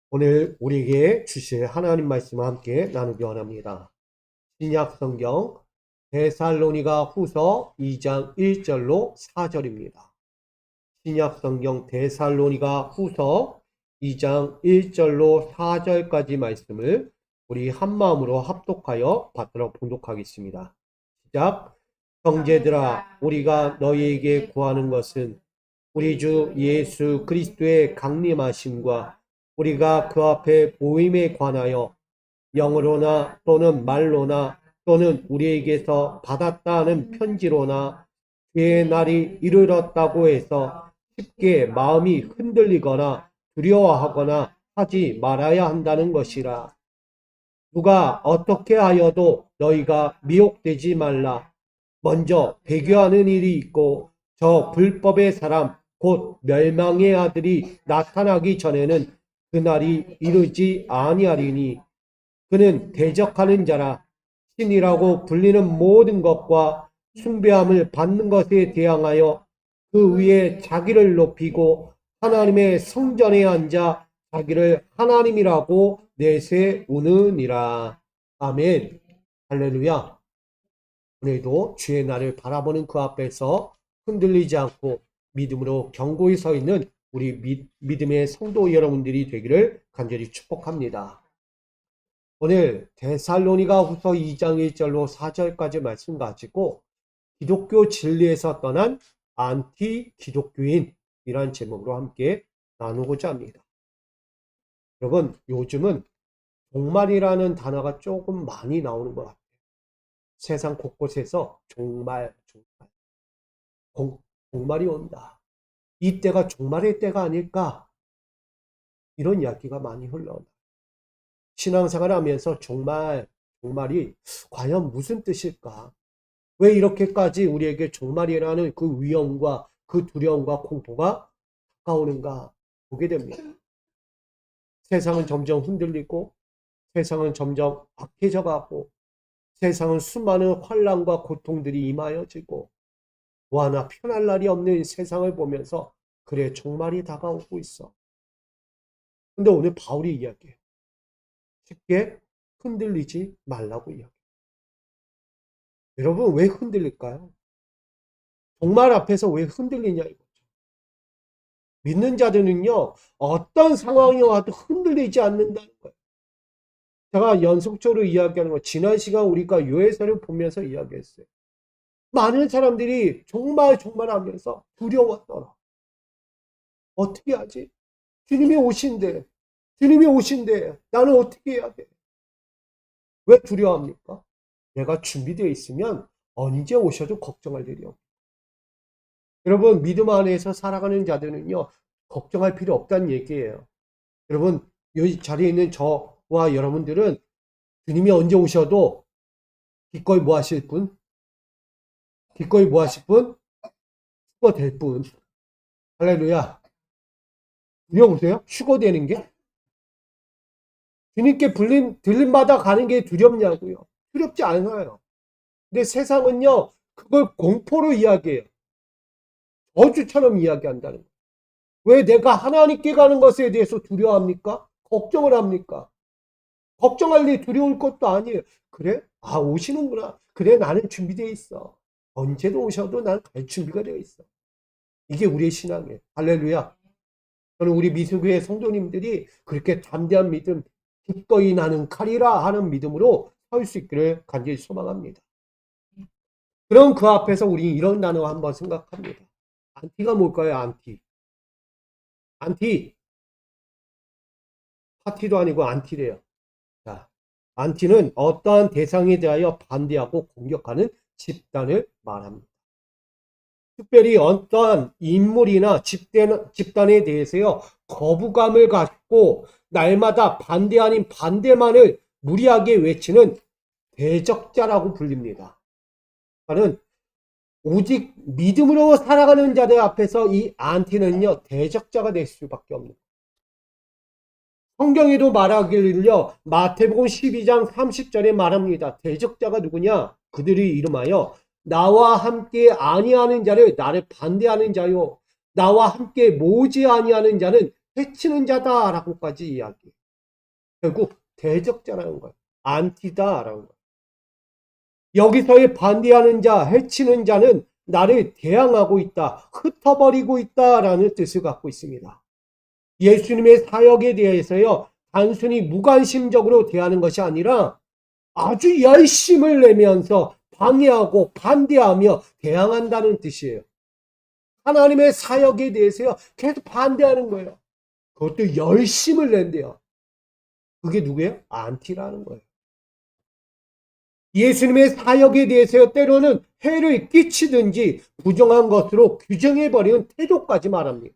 오늘 우리에게 주실 하나님 말씀과 함께 나누기 원합니다. 신약 성경 데살로니가 후서 2장 1절로 4절입니다. 신약 성경 데살로니가 후서 2장 1절로 4절까지 말씀을 우리 한마음으로 합독하여 받들어 봉독하겠습니다. 시작. 형제들아, 우리가 너희에게 구하는 것은 우리 주 예수 그리스도의 강림하심과 우리가 그 앞에 모임에 관하여 영으로나 또는 말로나 또는 우리에게서 받았다 하는 편지로나 그의 날이 이르렀다고 해서 쉽게 마음이 흔들리거나 두려워하거나 하지 말아야 한다는 것이라. 누가 어떻게 하여도 너희가 미혹되지 말라. 먼저 배교하는 일이 있고 저 불법의 사람 곧 멸망의 아들이 나타나기 전에는 그날이 이르지 아니하리니 그는 대적하는 자라. 신이라고 불리는 모든 것과 숭배함을 받는 것에 대항하여 그 위에 자기를 높이고 하나님의 성전에 앉아 자기를 하나님이라고 내세우느니라. 아멘. 할렐루야. 오늘도 주의 날을 바라보는 그 앞에서 흔들리지 않고 믿음으로 견고히 서 있는 우리 믿음의 성도 여러분들이 되기를 간절히 축복합니다. 오늘 데살로니가 후서 2장 1절로 4절까지 말씀 가지고 기독교 진리에서 떠난 안티 기독교인이란 제목으로 함께 나누고자 합니다. 여러분, 요즘은 종말이라는 단어가 조금 많이 나오는 것 같아요. 세상 곳곳에서 종말, 종말이 온다. 이때가 종말의 때가 아닐까? 이런 이야기가 많이 흘러온다. 신앙생활을 하면서 종말이 과연 무슨 뜻일까? 왜 이렇게까지 우리에게 종말이라는 그 위험과 그 두려움과 공포가 다가오는가 보게 됩니다. 세상은 점점 흔들리고 세상은 점점 악해져 가고 세상은 수많은 환난과 고통들이 임하여지고 뭐 하나 편할 날이 없는 세상을 보면서 그래 종말이 다가오고 있어. 근데 오늘 바울이 이야기해요. 쉽게 흔들리지 말라고 이야기해요. 여러분 왜 흔들릴까요? 종말 앞에서 왜 흔들리냐 이거죠. 믿는 자들은요 어떤 상황이 와도 흔들리지 않는다는 거예요. 제가 연속적으로 이야기하는 거 지난 시간 우리가 요해서를 보면서 이야기했어요. 많은 사람들이 정말 하면서 두려워 떨어. 어떻게 하지? 주님이 오신대. 나는 어떻게 해야 돼? 왜 두려워합니까? 내가 준비되어 있으면 언제 오셔도 걱정할 일이 없어요. 여러분 믿음 안에서 살아가는 자들은요 걱정할 필요 없다는 얘기예요. 여러분 여기 자리에 있는 저와 여러분들은 주님이 언제 오셔도 기꺼이 뭐 하실 분? 기꺼이 뭐 하실 분? 휴거될 분. 할렐루야. 두려우세요? 휴거되는 게? 주님께 들림받아 가는 게 두렵냐고요? 두렵지 않아요. 근데 세상은요 그걸 공포로 이야기해요. 저주처럼 이야기한다는 거예요. 왜 내가 하나님께 가는 것에 대해서 두려워합니까? 걱정을 합니까? 걱정할 일 두려울 것도 아니에요. 그래? 아 오시는구나. 그래 나는 준비되어 있어. 언제도 오셔도 난 갈 준비가 되어 있어. 이게 우리의 신앙이에요. 할렐루야. 저는 우리 미수교회 성도님들이 그렇게 담대한 믿음, 기꺼이 나는 가리라 하는 믿음으로 설 수 있기를 간절히 소망합니다. 그럼 그 앞에서 우리 이런 단어 한번 생각합니다. 안티가 뭘까요? 안티. 파티도 아니고 안티래요. 자, 안티는 어떠한 대상에 대하여 반대하고 공격하는 집단을 말합니다. 특별히 어떠한 인물이나 집단에 대해서요, 거부감을 갖고 날마다 반대 아닌 반대만을 무리하게 외치는 대적자라고 불립니다. 그러니까는 오직 믿음으로 살아가는 자들 앞에서 이 안티는요, 대적자가 될 수밖에 없는 거예요. 성경에도 말하기를요, 마태복음 12장 30절에 말합니다. 대적자가 누구냐? 그들이 이름하여 나와 함께 아니하는 자를 나를 반대하는 자요 나와 함께 모지 아니하는 자는 해치는 자다라고까지 이야기해요. 결국 대적자라는 거예요. 안티다라는 거예요. 여기서의 반대하는 자, 해치는 자는 나를 대항하고 있다, 흩어버리고 있다라는 뜻을 갖고 있습니다. 예수님의 사역에 대해서요, 단순히 무관심적으로 대하는 것이 아니라 아주 열심을 내면서 방해하고 반대하며 대항한다는 뜻이에요. 하나님의 사역에 대해서요, 계속 반대하는 거예요. 그것도 열심을 낸대요. 그게 누구예요? 안티라는 거예요. 예수님의 사역에 대해서 때로는 해를 끼치든지 부정한 것으로 규정해버리는 태도까지 말합니다.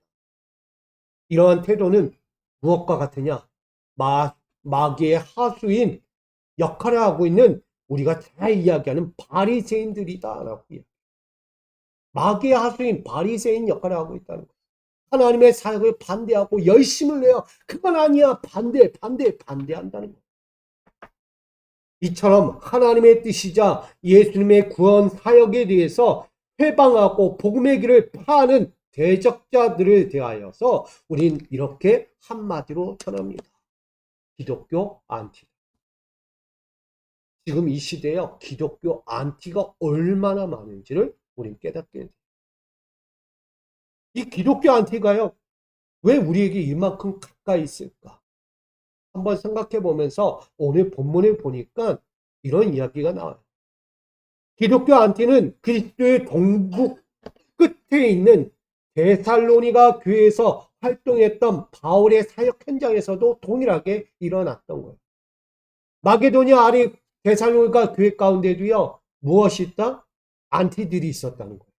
이러한 태도는 무엇과 같으냐? 마귀의 하수인 역할을 하고 있는 우리가 잘 이야기하는 바리새인들이다라고 해요. 마귀의 하수인 바리새인 역할을 하고 있다는 거예요. 하나님의 사역을 반대하고 열심을 내요. 그건 아니야. 반대한다는 거예요. 이처럼 하나님의 뜻이자 예수님의 구원 사역에 대해서 회방하고 복음의 길을 파하는 대적자들을 대하여서 우린 이렇게 한마디로 전합니다. 기독교 안티. 지금 이 시대에 기독교 안티가 얼마나 많은지를 우린 깨닫게 돼요. 이 기독교 안티가요, 왜 우리에게 이만큼 가까이 있을까? 한번 생각해 보면서 오늘 본문을 보니까 이런 이야기가 나와요. 기독교 안티는 그리스도의 동북 끝에 있는 데살로니가 교회에서 활동했던 바울의 사역 현장에서도 동일하게 일어났던 거예요. 마게도니아 아래 데살로니가 교회 가운데도요, 무엇이 있다? 안티들이 있었다는 거예요.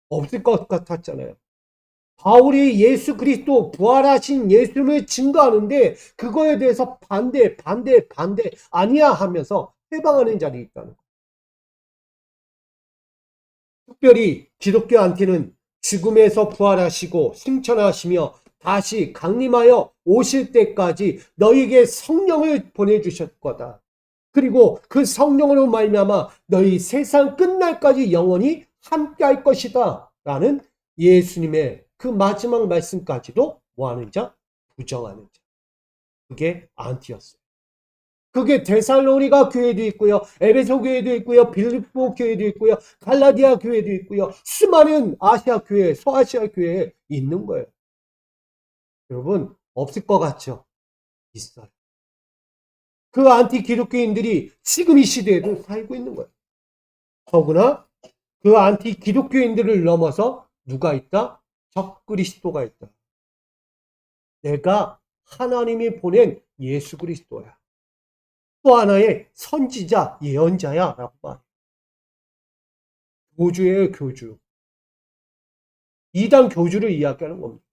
없을 것 같았잖아요. 바울이 예수 그리스도 부활하신 예수님을 증거하는데 그거에 대해서 반대 아니야 하면서 해방하는 자리에 있다는 거예요. 특별히 기독교 안티는 죽음에서 부활하시고 승천하시며 다시 강림하여 오실 때까지 너희에게 성령을 보내주실 거다. 그리고 그 성령으로 말미암아 너희 세상 끝날까지 영원히 함께할 것이다 라는 예수님의 그 마지막 말씀까지도 뭐하는 자? 부정하는 자. 그게 안티였어요. 그게 데살로니가 교회도 있고요, 에베소 교회도 있고요, 빌립보 교회도 있고요, 갈라디아 교회도 있고요, 수많은 아시아 교회, 소아시아 교회에 있는 거예요. 여러분, 없을 것 같죠? 있어요. 그 안티 기독교인들이 지금 이 시대에도 살고 있는 거예요. 더구나 그 안티 기독교인들을 넘어서 누가 있다? 적그리스도가 있다. 내가 하나님이 보낸 예수 그리스도야. 또 하나의 선지자, 예언자야 라고 말. 교주예요, 교주. 이단 교주를 이야기하는 겁니다.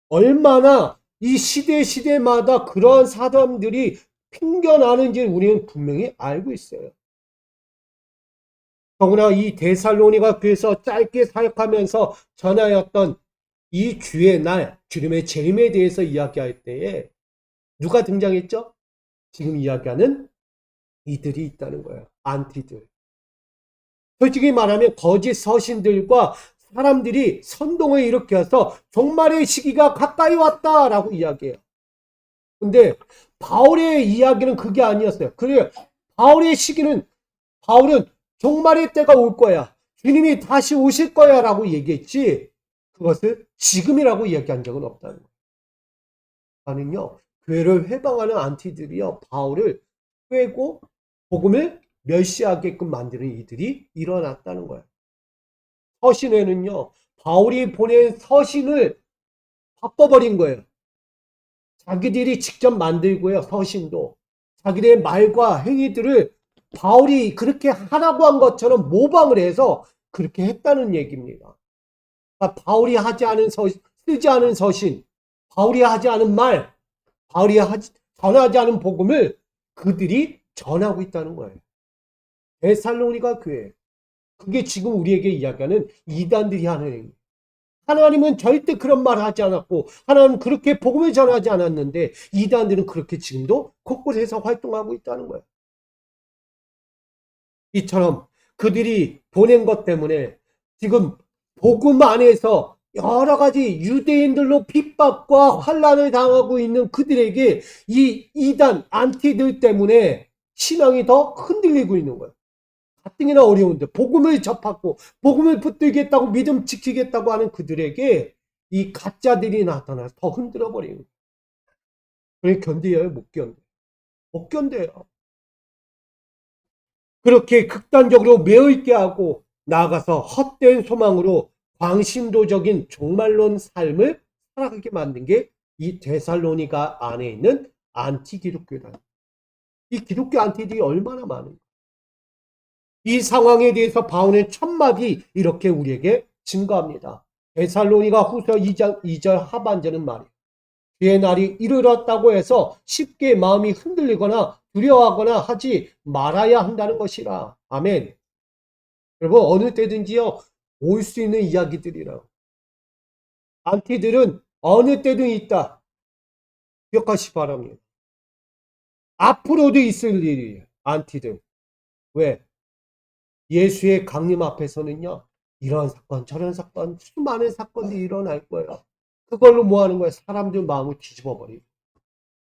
얼마나 이 시대마다 그러한 사람들이 핑겨나는지 우리는 분명히 알고 있어요. 더구나 이 데살로니가 교회에서 짧게 사역하면서 전하였던 이 주의 날, 주님의 재림에 대해서 이야기할 때에 누가 등장했죠? 지금 이야기하는 이들이 있다는 거예요. 안티들. 솔직히 말하면 거짓 서신들과 사람들이 선동을 일으켜서 종말의 시기가 가까이 왔다라고 이야기해요. 근데 바울의 이야기는 그게 아니었어요. 그래요. 바울은 종말의 때가 올 거야. 주님이 다시 오실 거야 라고 얘기했지 그것을 지금이라고 이야기한 적은 없다는 거예요. 나는요, 교회를 회방하는 안티들이요, 바울을 꿰고 복음을 멸시하게끔 만드는 이들이 일어났다는 거예요. 서신에는요, 바울이 보낸 서신을 바꿔버린 거예요. 자기들이 직접 만들고요, 서신도. 자기들의 말과 행위들을 바울이 그렇게 하라고 한 것처럼 모방을 해서 그렇게 했다는 얘기입니다. 그러니까 바울이 쓰지 않은 서신, 바울이 하지 않은 말, 전하지 않은 복음을 그들이 전하고 있다는 거예요. 데살로니가 교회. 그게 지금 우리에게 이야기하는 이단들이 하는 행위. 하나님은 절대 그런 말을 하지 않았고 하나님은 그렇게 복음을 전하지 않았는데 이단들은 그렇게 지금도 곳곳에서 활동하고 있다는 거예요. 이처럼 그들이 보낸 것 때문에 지금 복음 안에서 여러 가지 유대인들로 핍박과 환란을 당하고 있는 그들에게 이 이단 안티들 때문에 신앙이 더 흔들리고 있는 거예요. 가뜩이나 어려운데 복음을 접하고 복음을 붙들겠다고 믿음 지키겠다고 하는 그들에게 이 가짜들이 나타나서 더 흔들어 버리는 거예요. 그래 견뎌요? 못 견뎌요. 못 견뎌요. 그렇게 극단적으로 매어있게 하고 나아가서 헛된 소망으로 광신도적인 종말론 삶을 살아가게 만든 게 이 데살로니가 안에 있는 안티기독교다. 이 기독교 안티들이 얼마나 많은가. 이 상황에 대해서 바울의 첫마디 이렇게 우리에게 증거합니다. 데살로니가 후서 2장 2절 하반절은 말이에요. 주의 날이 이르렀다고 해서 쉽게 마음이 흔들리거나 두려워하거나 하지 말아야 한다는 것이라. 아멘. 여러분 어느 때든지요 올 수 있는 이야기들이라. 안티들은 어느 때든 있다. 기억하시기 바랍니다. 앞으로도 있을 일이에요. 안티들. 왜? 예수의 강림 앞에서는요. 이런 사건 저런 사건 수많은 사건들이 일어날 거예요. 그걸로 뭐 하는 거예요? 사람들 마음을 뒤집어 버리고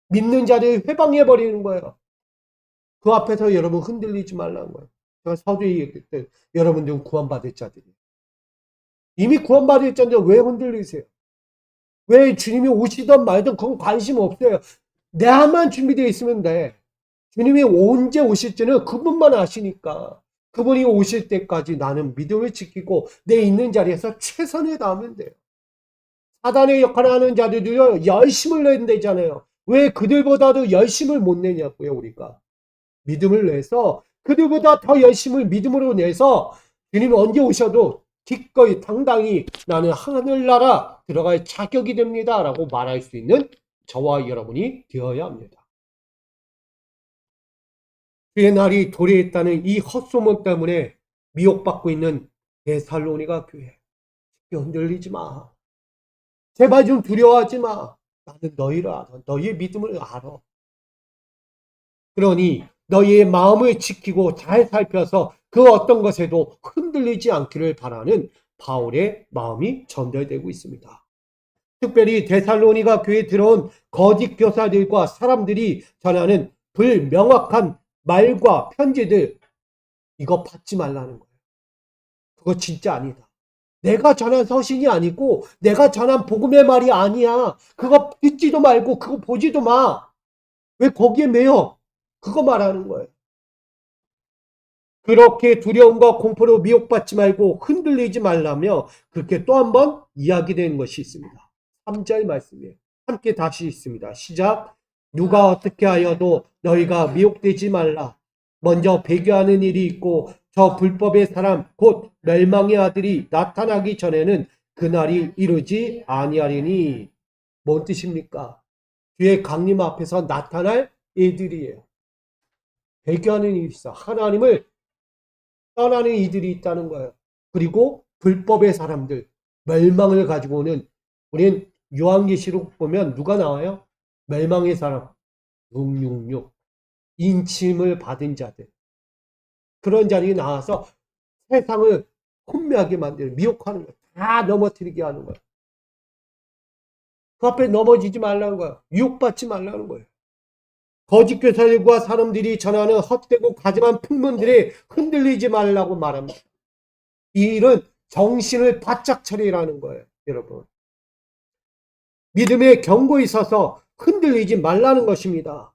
믿는 자를 회방해 버리는 거예요. 그 앞에서 여러분 흔들리지 말라는 거예요. 제가 서두에 얘기했을 때 여러분들은 구원받을 자들이에요. 이미 구원받을 자인데 왜 흔들리세요? 왜 주님이 오시든 말든 그건 관심 없어요. 내만 준비되어 있으면 돼. 주님이 언제 오실지는 그분만 아시니까. 그분이 오실 때까지 나는 믿음을 지키고 내 있는 자리에서 최선을 다하면 돼요. 사단의 역할을 하는 자들도요, 열심을 낸다잖아요. 왜 그들보다도 열심을 못 내냐고요, 우리가. 믿음을 내서 그들보다 더 열심을 믿음으로 내서 주님 언제 오셔도 기꺼이 당당히 나는 하늘나라 들어갈 자격이 됩니다. 라고 말할 수 있는 저와 여러분이 되어야 합니다. 주의 날이 도래했다는 이 헛소문 때문에 미혹받고 있는 데살로니가 교회. 흔들리지 마. 제발 좀 두려워하지 마. 나는 너희를 알아. 너희의 믿음을 알아. 그러니 너희의 마음을 지키고 잘 살펴서 그 어떤 것에도 흔들리지 않기를 바라는 바울의 마음이 전달되고 있습니다. 특별히 데살로니가 교회에 들어온 거짓 교사들과 사람들이 전하는 불명확한 말과 편지들 이거 받지 말라는 거예요. 그거 진짜 아니다. 내가 전한 서신이 아니고 내가 전한 복음의 말이 아니야. 그거 듣지도 말고 그거 보지도 마. 왜 거기에 매여? 그거 말하는 거예요. 그렇게 두려움과 공포로 미혹받지 말고 흔들리지 말라며 그렇게 또 한 번 이야기되는 것이 있습니다. 3절 말씀이에요. 함께 다시 있습니다. 시작. 누가 어떻게 하여도 너희가 미혹되지 말라. 먼저 배교하는 일이 있고 저 불법의 사람 곧 멸망의 아들이 나타나기 전에는 그날이 이르지 아니하리니. 뭔 뜻입니까? 주의 강림 앞에서 나타날 이들이에요. 배교하는 일이 있어. 하나님을 떠나는 이들이 있다는 거예요. 그리고 불법의 사람들, 멸망을 가지고 오는, 우린 요한계시록 보면 누가 나와요? 멸망의 사람, 666, 인침을 받은 자들. 그런 자들이 나와서 세상을 혼미하게 만드는, 미혹하는 거예요. 다 넘어뜨리게 하는 거예요. 그 앞에 넘어지지 말라는 거예요. 유혹받지 말라는 거예요. 거짓 교사들과 사람들이 전하는 헛되고 가증한 풍문들에 흔들리지 말라고 말합니다. 이 일은 정신을 바짝 차리라는 거예요, 여러분. 믿음에 경고에 있어서 흔들리지 말라는 것입니다.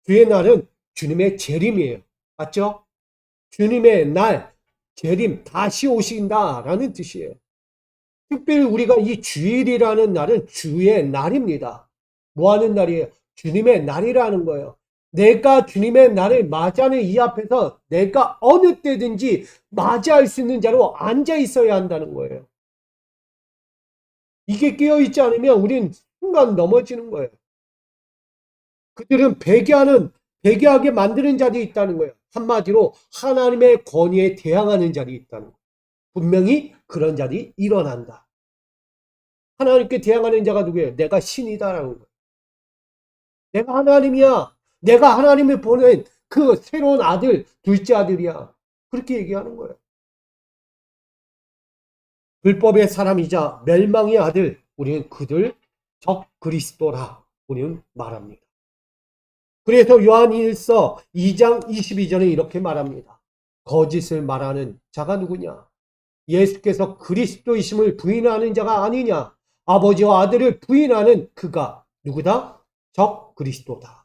주의 날은 주님의 재림이에요. 맞죠? 주님의 날, 재림, 다시 오신다라는 뜻이에요. 특별히 우리가 이 주일이라는 날은 주의 날입니다. 뭐 하는 날이에요? 주님의 날이라는 거예요. 내가 주님의 날을 맞이하는 이 앞에서 내가 어느 때든지 맞이할 수 있는 자로 앉아 있어야 한다는 거예요. 이게 깨어있지 않으면 우린 순간 넘어지는 거예요. 그들은 배교하게 만드는 자들이 있다는 거예요. 한마디로 하나님의 권위에 대항하는 자들이 있다는 거예요. 분명히 그런 자들이 일어난다. 하나님께 대항하는 자가 누구예요? 내가 신이다라는 거예요. 내가 하나님이야. 내가 하나님이 보낸 그 새로운 아들, 둘째 아들이야. 그렇게 얘기하는 거예요. 불법의 사람이자 멸망의 아들, 우리는 그들 적 그리스도라 우리는 말합니다. 그래서 요한일서 2장 22절에 이렇게 말합니다. 거짓을 말하는 자가 누구냐? 예수께서 그리스도이심을 부인하는 자가 아니냐? 아버지와 아들을 부인하는 그가 누구다? 적 그리스도다.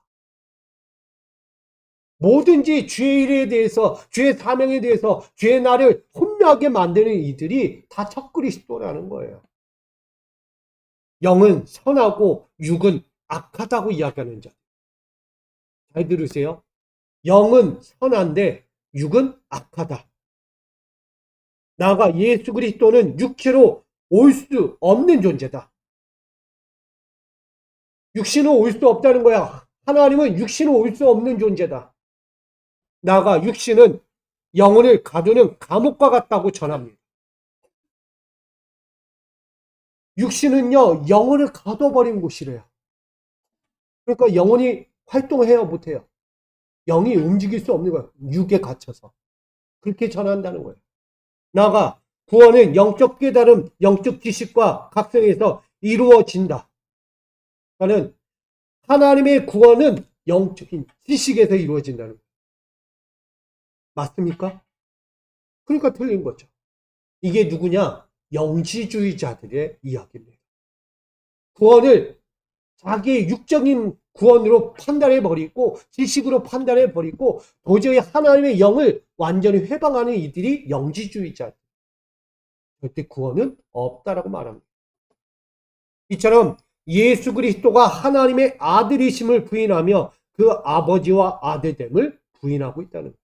뭐든지 주의 일에 대해서, 주의 사명에 대해서, 주의 날을 혼미하게 만드는 이들이 다 적 그리스도라는 거예요. 영은 선하고 육은 악하다고 이야기하는 자. 잘 들으세요. 영은 선한데 육은 악하다. 나아가 예수 그리스도는 육체로 올 수 없는 존재다. 육신으로 올 수 없다는 거야. 하나님은 육신으로 올 수 없는 존재다. 나아가 육신은 영혼을 가두는 감옥과 같다고 전합니다. 육신은요, 영혼을 가둬버린 곳이래요. 그러니까 영혼이 활동해요, 못해요? 영이 움직일 수 없는 거예요. 육에 갇혀서. 그렇게 전한다는 거예요. 나아가 구원은 영적 깨달음, 영적 지식과 각성에서 이루어진다. 그러니까 하나님의 구원은 영적인 지식에서 이루어진다는 거예요. 맞습니까? 그러니까 틀린 거죠. 이게 누구냐? 영지주의자들의 이야기입니다. 구원을 자기의 육적인 구원으로 판단해버리고 지식으로 판단해버리고 도저히 하나님의 영을 완전히 회방하는 이들이 영지주의자. 절대 구원은 없다라고 말합니다. 이처럼 예수 그리스도가 하나님의 아들이심을 부인하며 그 아버지와 아들됨을 부인하고 있다는 것.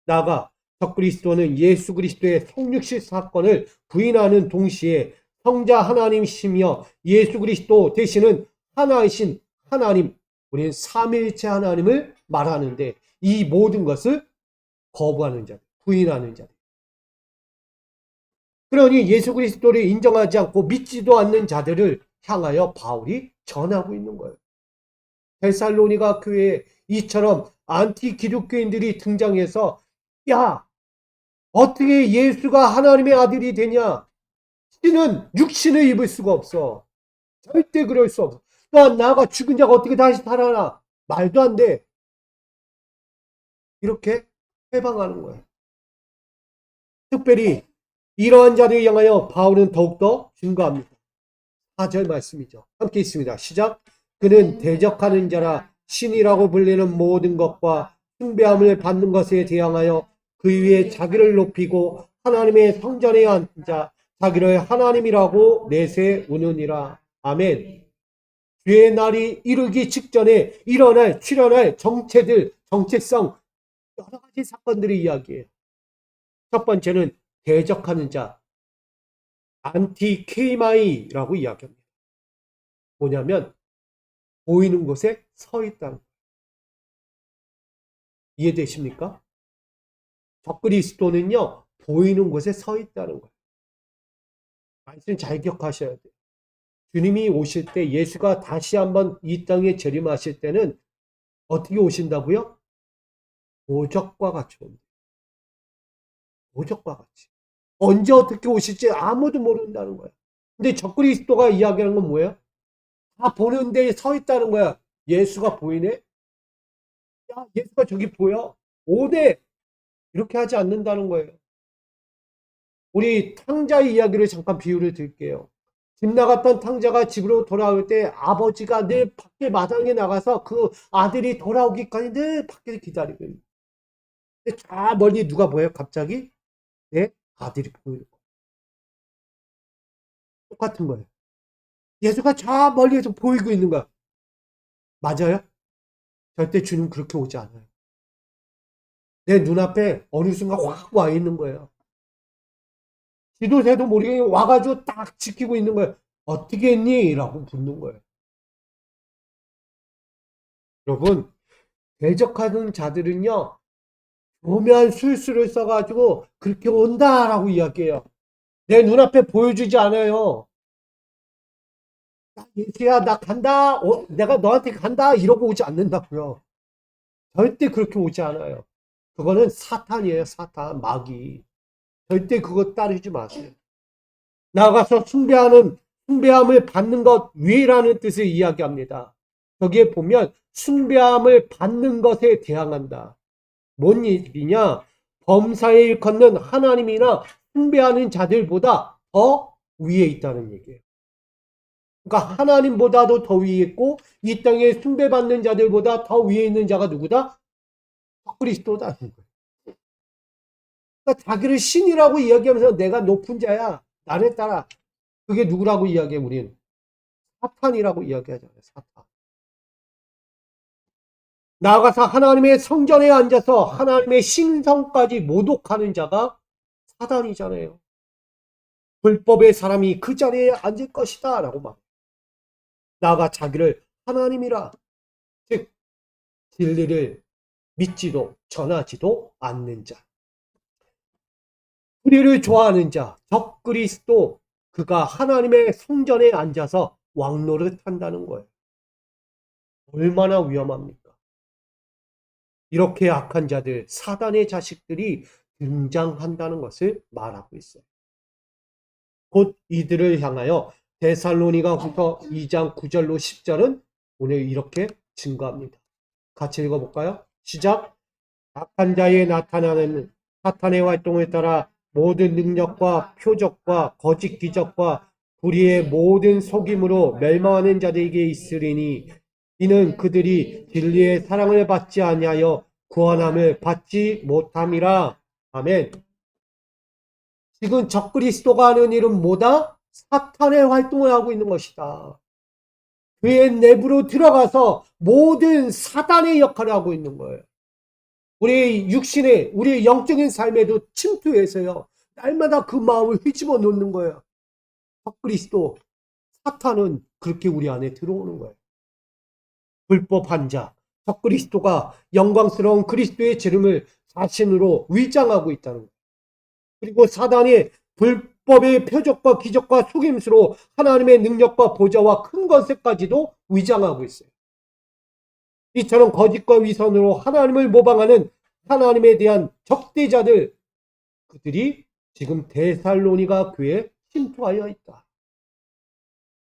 나아가 적그리스도는 예수 그리스도의 성육실 사건을 부인하는 동시에 성자 하나님이시며 예수 그리스도 되시는 하나이신 하나님, 우리는 삼위일체 하나님을 말하는데 이 모든 것을 거부하는 자들, 부인하는 자들. 그러니 예수 그리스도를 인정하지 않고 믿지도 않는 자들을 향하여 바울이 전하고 있는 거예요. 데살로니가 교회에 이처럼 안티 기독교인들이 등장해서 야, 어떻게 예수가 하나님의 아들이 되냐? 신은 육신을 입을 수가 없어. 절대 그럴 수 없어. 또한 나가 죽은 자가 어떻게 다시 살아나? 말도 안 돼. 이렇게 해방하는 거예요. 특별히 이러한 자를 향하여 바울은 더욱더 증거합니다. 4절 말씀이죠. 함께 있습니다. 시작. 그는 대적하는 자라 신이라고 불리는 모든 것과 숭배함을 받는 것에 대항하여 그 위에 자기를 높이고 하나님의 성전에 앉아 자기를 하나님이라고 내세우느니라. 아멘. 주의 날이 이르기 직전에 일어날 출현할 정체들, 정체성 여러 가지 사건들의 이야기예요. 첫 번째는 대적하는 자, 안티케이마이라고 이야기합니다. 뭐냐면 보이는 곳에 서 있다는 거예요. 이해되십니까? 적그리스도는요, 보이는 곳에 서 있다는 거예요. 말씀 잘 기억하셔야 돼요. 주님이 오실 때 예수가 다시 한번 이 땅에 재림하실 때는 어떻게 오신다고요? 보적과 같이 옵니다. 보적과 같이. 언제 어떻게 오실지 아무도 모른다는 거야. 근데 적그리스도가 이야기하는 건 뭐예요? 다 보는 데에 서 있다는 거야. 예수가 보이네? 야, 예수가 저기 보여? 오대! 이렇게 하지 않는다는 거예요. 우리 탕자의 이야기를 잠깐 비유를 드릴게요. 집 나갔던 탕자가 집으로 돌아올 때 아버지가 늘 밖에 마당에 나가서 그 아들이 돌아오기까지 늘 밖에서 기다리고 있는 거예요. 근데 저 멀리 누가 보여요? 갑자기 내 아들이 보이는 거예요. 똑같은 거예요. 예수가 저 멀리에서 보이고 있는 거야. 맞아요? 절대 주님 그렇게 오지 않아요. 내 눈앞에 어느 순간 확 와 있는 거예요. 지도새도 모르게 와가지고 딱 지키고 있는 거예요. 어떻게 했니? 라고 묻는 거예요. 여러분, 대적하는 자들은요, 교묘한 술수를 써가지고 그렇게 온다라고 이야기해요. 내 눈앞에 보여주지 않아요. 예수야, 나 간다. 내가 너한테 간다. 이러고 오지 않는다고요. 절대 그렇게 오지 않아요. 그거는 사탄이에요, 사탄, 마귀. 절대 그거 따르지 마세요. 나아가서 숭배함을 받는 것 위라는 뜻을 이야기합니다. 거기에 보면 숭배함을 받는 것에 대항한다. 뭔 일이냐? 범사에 일컫는 하나님이나 숭배하는 자들보다 더 위에 있다는 얘기예요. 그러니까 하나님보다도 더 위에 있고 이 땅에 숭배받는 자들보다 더 위에 있는 자가 누구다? 그리스도다는 거예요. 그러니까 자기를 신이라고 이야기하면서 내가 높은 자야. 나를 따라. 그게 누구라고 이야기해 우리는? 사탄이라고 이야기하잖아요. 사탄. 나아가서 하나님의 성전에 앉아서 하나님의 신성까지 모독하는 자가 사단이잖아요. 불법의 사람이 그 자리에 앉을 것이다 라고 말. 나아가 자기를 하나님이라, 즉 진리를 믿지도 전하지도 않는 자, 우리를 좋아하는 자, 적그리스도, 그가 하나님의 성전에 앉아서 왕노릇 한다는 거예요. 얼마나 위험합니까? 이렇게 악한 자들, 사단의 자식들이 등장한다는 것을 말하고 있어요. 곧 이들을 향하여 데살로니가 후서 2장 9절로 10절은 오늘 이렇게 증거합니다. 같이 읽어볼까요? 시작. 악한 자에 나타나는 사탄의 활동을 따라 모든 능력과 표적과 거짓 기적과 불의의 모든 속임으로 멸망하는 자들에게 있으리니 이는 그들이 진리의 사랑을 받지 아니하여 구원함을 받지 못함이라. 아멘. 지금 적그리스도가 하는 일은 뭐다? 사탄의 활동을 하고 있는 것이다. 그의 내부로 들어가서 모든 사단의 역할을 하고 있는 거예요. 우리 육신의, 우리 영적인 삶에도 침투해서요. 날마다 그 마음을 휘집어 놓는 거예요. 적그리스도, 사탄은 그렇게 우리 안에 들어오는 거예요. 불법한 자, 적그리스도가 영광스러운 그리스도의 재림을 자신으로 위장하고 있다는 거예요. 그리고 사단이 불법의 표적과 기적과 속임수로 하나님의 능력과 보좌와 큰 것에까지도 위장하고 있어요. 이처럼 거짓과 위선으로 하나님을 모방하는 하나님에 대한 적대자들, 그들이 지금 데살로니가 교회에 침투하여 있다.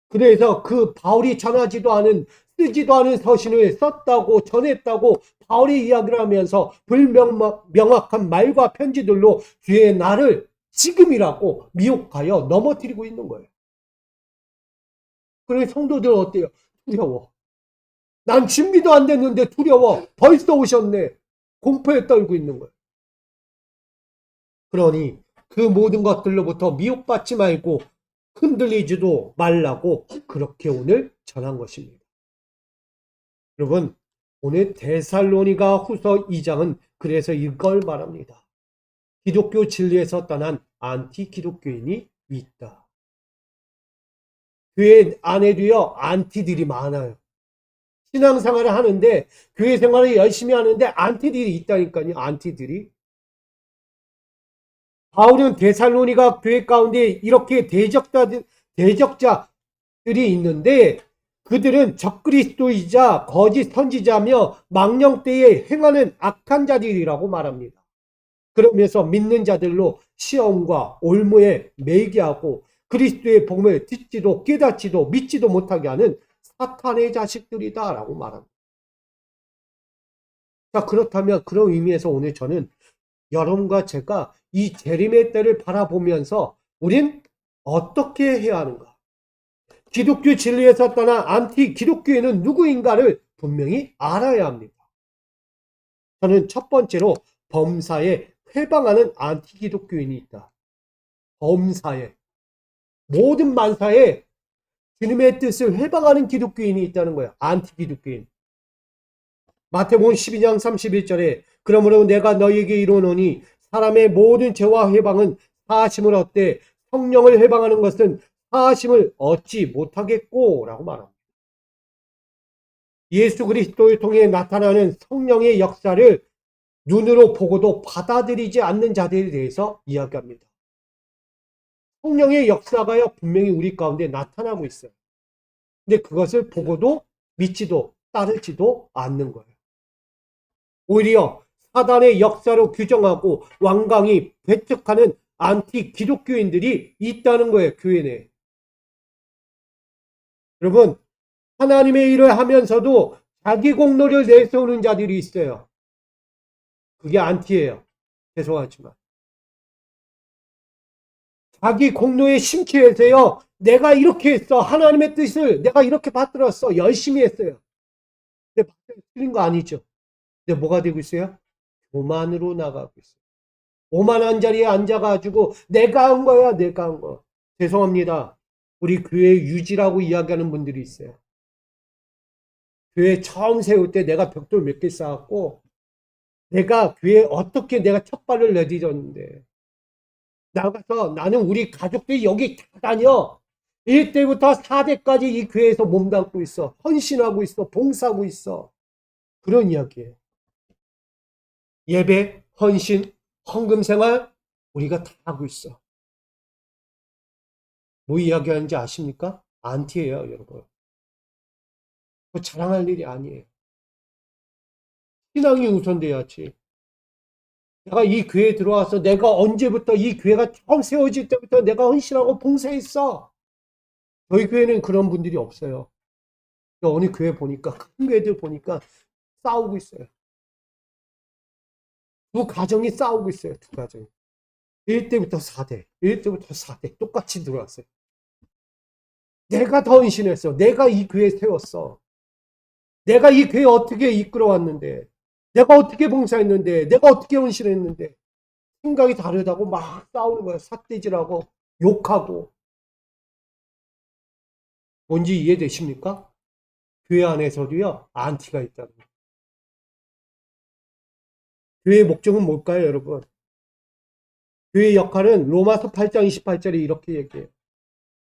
그래서 그 바울이 전하지도 않은, 쓰지도 않은 서신을 썼다고 전했다고 바울이 이야기를 하면서 불명확한 말과 편지들로 주의 나를 지금이라고 미혹하여 넘어뜨리고 있는 거예요. 그래서 성도들은 어때요? 두려워. 난 준비도 안 됐는데 두려워. 벌써 오셨네. 공포에 떨고 있는 거예요. 그러니 그 모든 것들로부터 미혹받지 말고 흔들리지도 말라고 그렇게 오늘 전한 것입니다. 여러분, 오늘 데살로니가 후서 2장은 그래서 이걸 말합니다. 기독교 진리에서 떠난 안티 기독교인이 있다. 교회 안에도요, 안티들이 많아요. 신앙생활을 하는데, 교회 생활을 열심히 하는데 안티들이 있다니까요, 안티들이. 바울은 데살로니가 교회 가운데 이렇게 대적자들이 있는데 그들은 적그리스도이자 거짓 선지자며 망령때에 행하는 악한 자들이라고 말합니다. 그러면서 믿는 자들로 시험과 올무에 매게 하고 그리스도의 복음을 듣지도 깨닫지도 믿지도 못하게 하는 사탄의 자식들이다 라고 말합니다. 자, 그렇다면 그런 의미에서 오늘 저는 여러분과 제가 이 재림의 때를 바라보면서 우린 어떻게 해야 하는가? 기독교 진리에서 떠난 안티 기독교인은 누구인가를 분명히 알아야 합니다. 저는 첫 번째로 범사에 회방하는 안티 기독교인이 있다. 범사에, 모든 만사에 주님의 뜻을 회방하는 기독교인이 있다는 거예요. 안티 기독교인. 마태복음 12장 31절에 그러므로 내가 너희에게 이르노니 사람의 모든 죄와 회방은 사하심을 얻되 성령을 회방하는 것은 사하심을 얻지 못하겠고 라고 말합니다. 예수 그리스도를 통해 나타나는 성령의 역사를 눈으로 보고도 받아들이지 않는 자들에 대해서 이야기합니다. 성령의 역사가요 분명히 우리 가운데 나타나고 있어요. 근데 그것을 보고도 믿지도 따르지도 않는 거예요. 오히려 사단의 역사로 규정하고 완강히 배척하는 안티 기독교인들이 있다는 거예요. 교회 내에. 여러분, 하나님의 일을 하면서도 자기 공로를 내세우는 자들이 있어요. 그게 안티예요. 죄송하지만. 자기 공로에 심취해서요. 내가 이렇게 했어. 하나님의 뜻을 내가 이렇게 받들었어. 열심히 했어요. 근데 틀린 거 아니죠. 근데 뭐가 되고 있어요? 교만으로 나가고 있어요. 오만한 자리에 앉아가지고 내가 한 거야. 내가 한 거. 죄송합니다. 우리 교회 유지라고 이야기하는 분들이 있어요. 교회 처음 세울 때 내가 벽돌 몇 개 쌓았고 내가 교회에 어떻게 내가 첫 발을 내딛었는데 나가서 나는 우리 가족들이 여기 다 다녀. 1대부터 4대까지 이 교회에서 몸담고 있어. 헌신하고 있어. 봉사하고 있어. 그런 이야기예요. 예배, 헌신, 헌금 생활 우리가 다 하고 있어. 뭐 이야기하는지 아십니까? 안티예요, 여러분. 그거 자랑할 일이 아니에요. 신앙이 우선돼야지. 내가 이 교회에 들어와서 내가 언제부터 이 교회가 처음 세워질 때부터 내가 헌신하고 봉사했어. 저희 교회는 그런 분들이 없어요. 어느 교회 보니까 큰 교회들 보니까 싸우고 있어요. 두 가정이 싸우고 있어요. 두 가정이. 1대부터 4대, 1대부터 4대 똑같이 들어왔어요. 내가 더 헌신했어. 내가 이 교회 세웠어. 내가 이 교회 어떻게 이끌어왔는데, 내가 어떻게 봉사했는데, 내가 어떻게 헌신했는데, 생각이 다르다고 막 싸우는 거야. 삿대질하고, 욕하고. 뭔지 이해되십니까? 교회 안에서도요, 안티가 있다는 거예요. 교회의 목적은 뭘까요, 여러분? 교회의 역할은 로마서 8장 28절에 이렇게 얘기해요.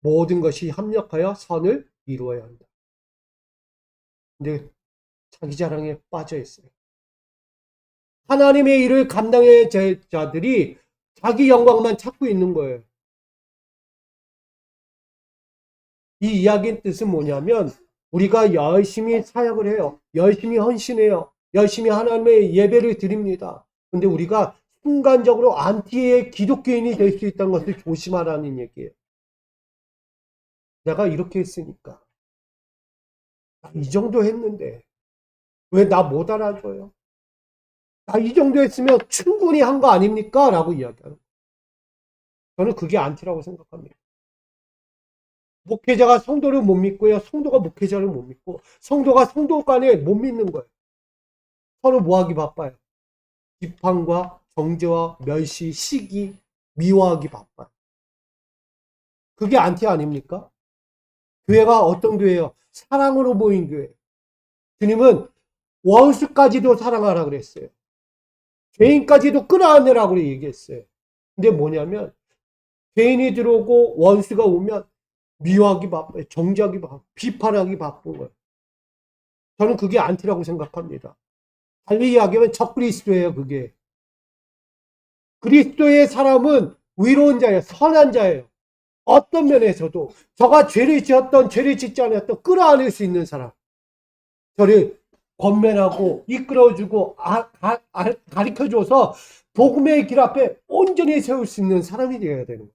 모든 것이 협력하여 선을 이루어야 한다. 근데 자기 자랑에 빠져 있어요. 하나님의 일을 감당해야 될 자들이 자기 영광만 찾고 있는 거예요. 이 이야기의 뜻은 뭐냐면 우리가 열심히 사역을 해요. 열심히 헌신해요. 열심히 하나님의 예배를 드립니다. 근데 우리가 순간적으로 안티의 기독교인이 될 수 있다는 것을 조심하라는 얘기예요. 내가 이렇게 했으니까. 이 정도 했는데 왜 나 못 알아줘요? 나 이 정도 했으면 충분히 한 거 아닙니까? 라고 이야기하는 거예요. 저는 그게 안티라고 생각합니다. 목회자가 성도를 못 믿고요. 성도가 목회자를 못 믿고 성도가 성도 간에 못 믿는 거예요. 서로 뭐하기 바빠요? 비판과 정죄와 멸시, 시기, 미워하기 바빠요. 그게 안티 아닙니까? 교회가 어떤 교회예요? 사랑으로 모인 교회. 주님은 원수까지도 사랑하라 그랬어요. 죄인까지도 끌어안으라고 얘기했어요. 근데 뭐냐면 죄인이 들어오고 원수가 오면 미워하기 바빠요. 정죄하기 바빠요. 비판하기 바쁜 거예요. 저는 그게 안티라고 생각합니다. 달리 이야기하면 적그리스도예요, 그게. 그리스도의 사람은 의로운 자예요. 선한 자예요. 어떤 면에서도 저가 죄를 지었던 죄를 짓지 않았던 끌어안을 수 있는 사람. 저를 권면하고 이끌어주고 가르쳐줘서 복음의 길 앞에 온전히 세울 수 있는 사람이 되어야 되는 거예요.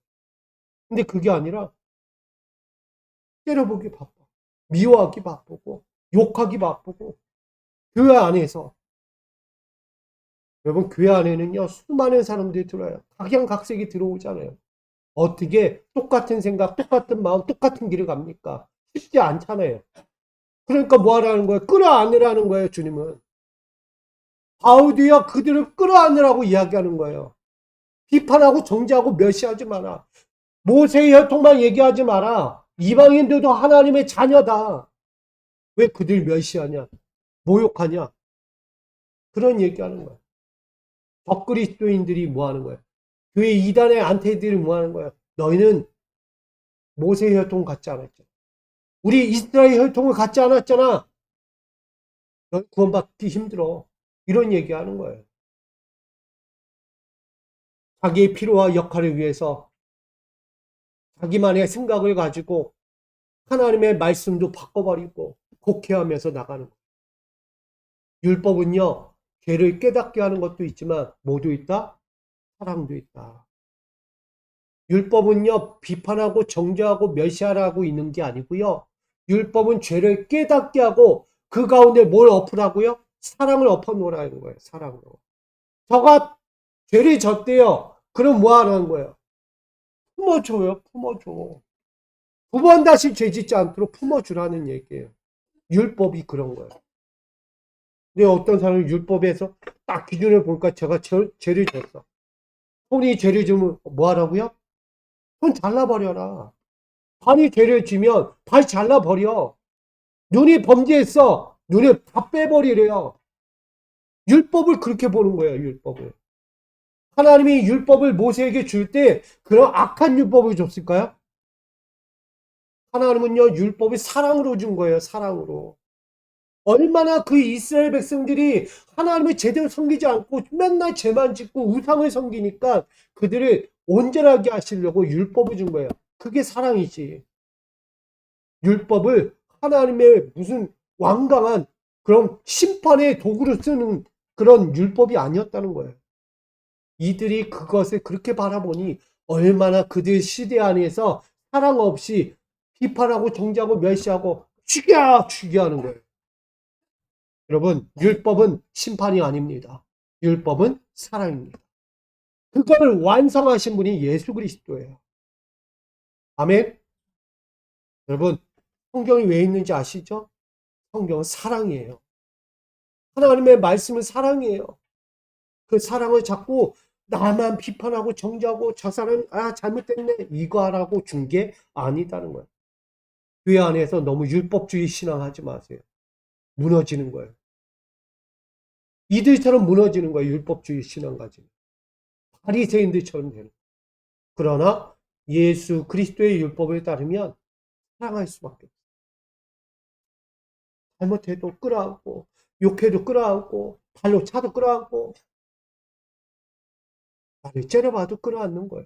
근데 그게 아니라 때려보기 바빠. 미워하기 바쁘고 욕하기 바쁘고 교회 안에서 여러분 교회 안에는요 수많은 사람들이 들어와요. 각양각색이 들어오잖아요. 어떻게 똑같은 생각, 똑같은 마음, 똑같은 길을 갑니까? 쉽지 않잖아요. 그러니까 뭐 하라는 거예요? 끌어안으라는 거예요, 주님은. 바울도요, 그들을 끌어안으라고 이야기하는 거예요. 비판하고 정죄하고 멸시하지 마라. 모세의 혈통만 얘기하지 마라. 이방인들도 하나님의 자녀다. 왜 그들 멸시하냐? 모욕하냐? 그런 얘기하는 거예요. 적그리스도인들이 뭐 하는 거예요? 교회 이단의 안테들이 뭐 하는 거예요? 너희는 모세의 혈통 갖지 않았죠. 우리 이스라엘 혈통을 갖지 않았잖아. 너 구원받기 힘들어. 이런 얘기하는 거예요. 자기의 필요와 역할을 위해서 자기만의 생각을 가지고 하나님의 말씀도 바꿔버리고 곡해하면서 나가는 거예요. 율법은요. 죄를 깨닫게 하는 것도 있지만 뭐도 있다? 사랑도 있다. 율법은요, 비판하고 정죄하고 멸시하라고 있는 게 아니고요. 율법은 죄를 깨닫게 하고 그 가운데 뭘 엎으라고요? 사랑을 엎어 놓으라는 거예요. 사랑으로. 저가 죄를 졌대요. 그럼 뭐 하라는 거예요? 품어줘요. 품어줘. 두 번 다시 죄 짓지 않도록 품어주라는 얘기예요. 율법이 그런 거예요. 근데 어떤 사람은 율법에서 딱 기준을 보니까 제가 죄를 졌어. 손이 죄를 지면 뭐 하라고요? 손 잘라버려라. 발이 죄를 지면 발 잘라버려. 눈이 범죄했어. 눈을 다 빼버리래요. 율법을 그렇게 보는 거예요. 율법을. 하나님이 율법을 모세에게 줄 때 그런 악한 율법을 줬을까요? 하나님은요, 율법을 사랑으로 준 거예요. 사랑으로. 얼마나 그 이스라엘 백성들이 하나님을 제대로 섬기지 않고 맨날 죄만 짓고 우상을 섬기니까 그들을 온전하게 하시려고 율법을 준 거예요. 그게 사랑이지. 율법을 하나님의 무슨 완강한 그런 심판의 도구로 쓰는 그런 율법이 아니었다는 거예요. 이들이 그것을 그렇게 바라보니 얼마나 그들 시대 안에서 사랑 없이 비판하고 정죄하고 멸시하고 죽여 하는 거예요. 여러분, 율법은 심판이 아닙니다. 율법은 사랑입니다. 그걸 완성하신 분이 예수 그리스도예요. 아멘. 여러분, 성경이 왜 있는지 아시죠? 성경은 사랑이에요. 하나님의 말씀은 사랑이에요. 그 사랑을 자꾸 나만 비판하고 정죄하고 저 사람 잘못됐네 이거 하라고 준 게 아니다는 거예요. 교회 안에서 너무 율법주의 신앙하지 마세요. 무너지는 거예요. 이들처럼 무너지는 거예요. 율법주의 신앙 가지고. 바리새인들처럼 되는 거예요. 그러나 예수 그리스도의 율법을 따르면 사랑할 수밖에 없어요. 잘못해도 끌어안고 욕해도 끌어안고 발로 차도 끌어안고 나를 째려봐도 끌어안는 거예요.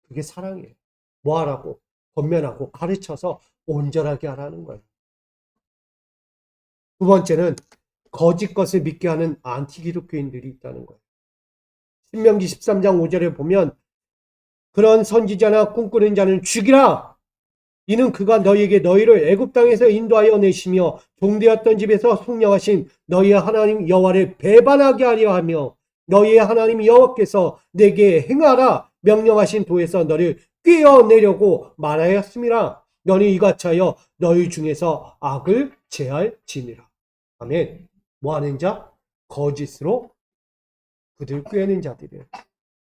그게 사랑이에요. 뭐 하라고? 권면하고 가르쳐서 온전하게 하라는 거예요. 두 번째는 거짓 것을 믿게 하는 안티기독교인들이 있다는 거예요. 신명기 13장 5절에 보면 그런 선지자나 꿈꾸는 자는 죽이라. 이는 그가 너희에게 너희를 애굽 땅에서 인도하여 내시며 종되었던 집에서 속량하신 너희의 하나님 여호와를 배반하게 하려 하며 너희의 하나님 여호와께서 내게 행하라 명령하신 도에서 너를 꿰어내려고 말하였음이라. 너는 이같이 하여 너희 중에서 악을 제할지니라. 아멘. 뭐하는 자? 거짓으로 그들 꿰는 자들이에요.